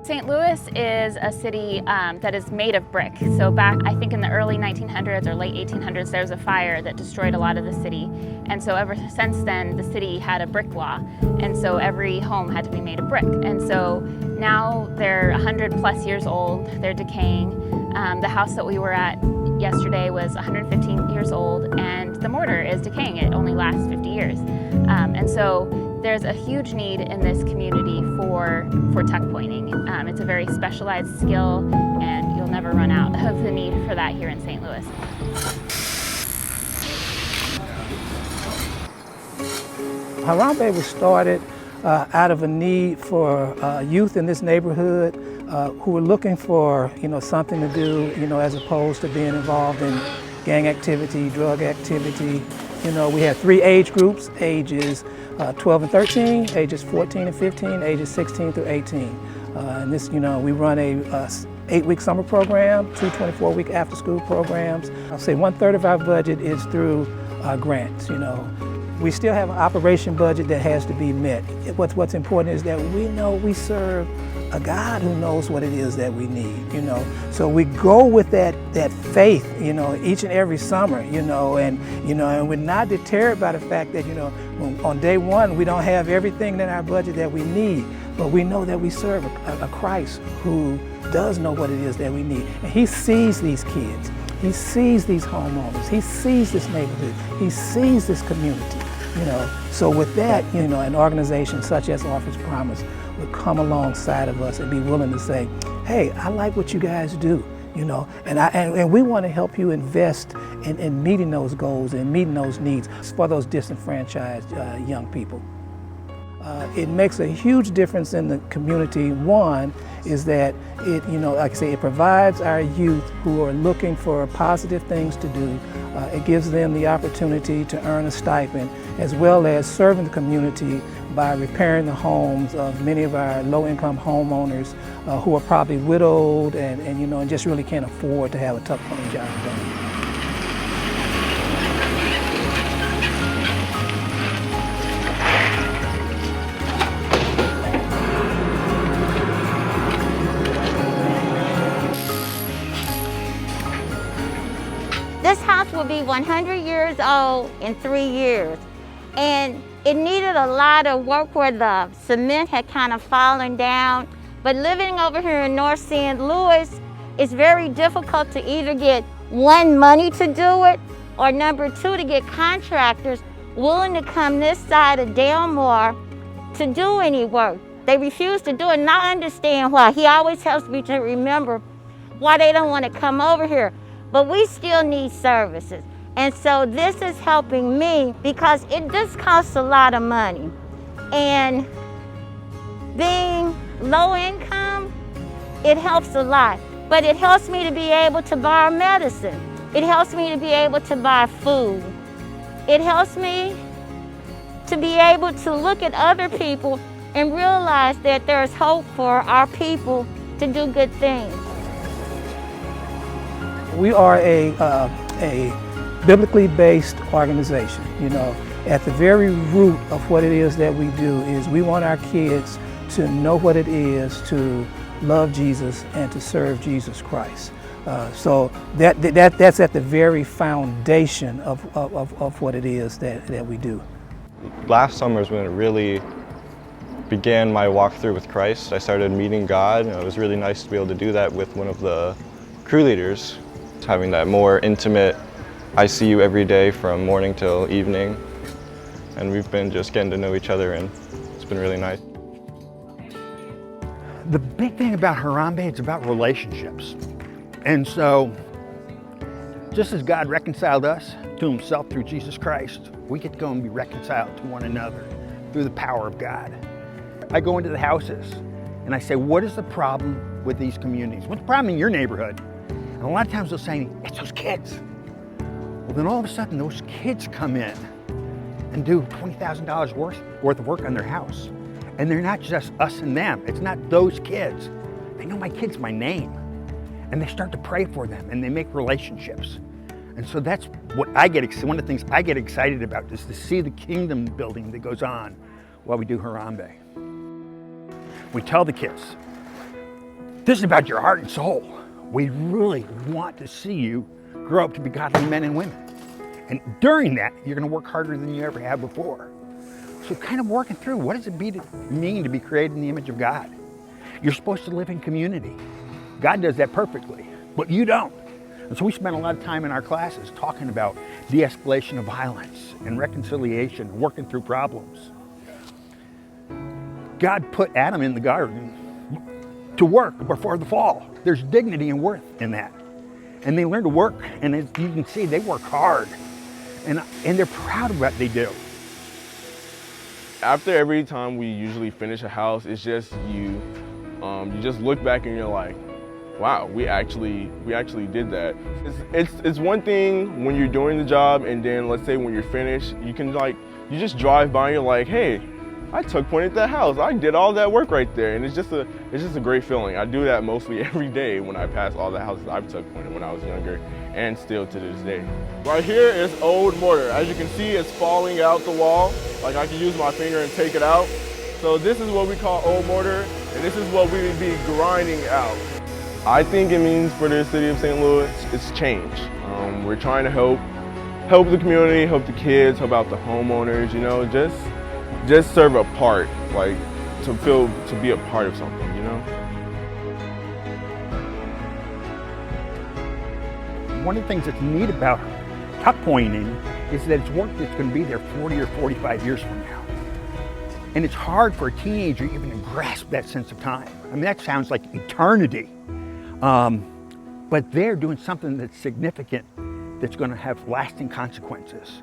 St. Louis is a city that is made of brick. So back, I think in the early 1900s or late 1800s, there was a fire that destroyed a lot of the city. And so ever since then, the city had a brick law. And so every home had to be made of brick. And so now they're 100+ years old, they're decaying. The house that we were at yesterday was 115 years old, and the mortar is decaying. It only lasts 50 years. And so there's a huge need in this community for tuck pointing. It's a very specialized skill, and you'll never run out of the need for that here in St. Louis. Harambee was started out of a need for youth in this neighborhood who were looking for, something to do, as opposed to being involved in gang activity, drug activity. We have 3 age groups, ages 12 and 13, ages 14 and 15, ages 16 through 18. And this, we run a 8-week summer program, 2 24-week after-school programs. I'll say 1/3 of our budget is through grants. We still have an operation budget that has to be met. What's important is that we know we serve a God who knows what it is that we need, So we go with that faith, each and every summer, and we're not deterred by the fact that, on day one, we don't have everything in our budget that we need, but we know that we serve a Christ who does know what it is that we need. And He sees these kids. He sees these homeowners. He sees this neighborhood. He sees this community, So with that, an organization such as Orphan Promise would come alongside of us and be willing to say, hey, I like what you guys do, and we want to help you invest in meeting those goals and meeting those needs for those disenfranchised young people. It makes a huge difference in the community. One is that it, like I say, it provides our youth who are looking for positive things to do. It gives them the opportunity to earn a stipend, as well as serving the community by repairing the homes of many of our low-income homeowners who are probably widowed and just really can't afford to have a tuck pointing job done. This house will be 100 years old in 3 years, and it needed a lot of work where the cement had kind of fallen down. But living over here in North St. Louis, it's very difficult to either get, one, money to do it, or number 2, to get contractors willing to come this side of Delmore to do any work. They refuse to do it, and I understand why. He always helps me to remember why they don't want to come over here. But we still need services. And so this is helping me because it does cost a lot of money. And being low income, it helps a lot. But it helps me to be able to buy medicine. It helps me to be able to buy food. It helps me to be able to look at other people and realize that there's hope for our people to do good things. We are a biblically based organization. At the very root of what it is that we do is we want our kids to know what it is to love Jesus and to serve Jesus Christ. So that's at the very foundation of what it is that we do. Last summer is when it really began my walk through with Christ. I started meeting God, and it was really nice to be able to do that with one of the crew leaders. Having that more intimate, I see you every day from morning till evening, and we've been just getting to know each other, and it's been really nice. The big thing about Harambee, it's about relationships. And so, just as God reconciled us to Himself through Jesus Christ, we get to go and be reconciled to one another through the power of God. I go into the houses and I say, what is the problem with these communities? What's the problem in your neighborhood? And a lot of times they'll say, it's those kids. Well, then all of a sudden those kids come in and do $20,000 worth of work on their house. And they're not just us and them. It's not those kids. They know my kid's my name. And they start to pray for them and they make relationships. And so that's what one of the things I get excited about is to see the kingdom building that goes on while we do Harambee. We tell the kids, This is about your heart and soul. We really want to see you grow up to be godly men and women. And during that, you're going to work harder than you ever have before. So kind of working through, what does it mean to be created in the image of God? You're supposed to live in community. God does that perfectly, but you don't. And so we spent a lot of time in our classes talking about de-escalation of violence and reconciliation, working through problems. God put Adam in the garden to work before the fall. There's dignity and worth in that. And they learn to work, and as you can see, they work hard. And they're proud of what they do. After every time we usually finish a house, it's just you just look back and you're like, wow, we actually did that. It's one thing when you're doing the job, and then let's say when you're finished, you just drive by and you're like, hey, I took point at that house. I did all that work right there, and it's just a great feeling. I do that mostly every day when I pass all the houses I've took point when I was younger, and still to this day. Right here is old mortar. As you can see, it's falling out the wall. Like I can use my finger and take it out. So this is what we call old mortar, and this is what we would be grinding out. I think it means for the city of St. Louis, it's change. We're trying to help the community, help the kids, help out the homeowners, you know, just serve a part, like to be a part of something, you know? One of the things that's neat about tuck pointing is that it's work that's going to be there 40 or 45 years from now. And it's hard for a teenager even to grasp that sense of time. I mean, that sounds like eternity. But they're doing something that's significant, that's going to have lasting consequences.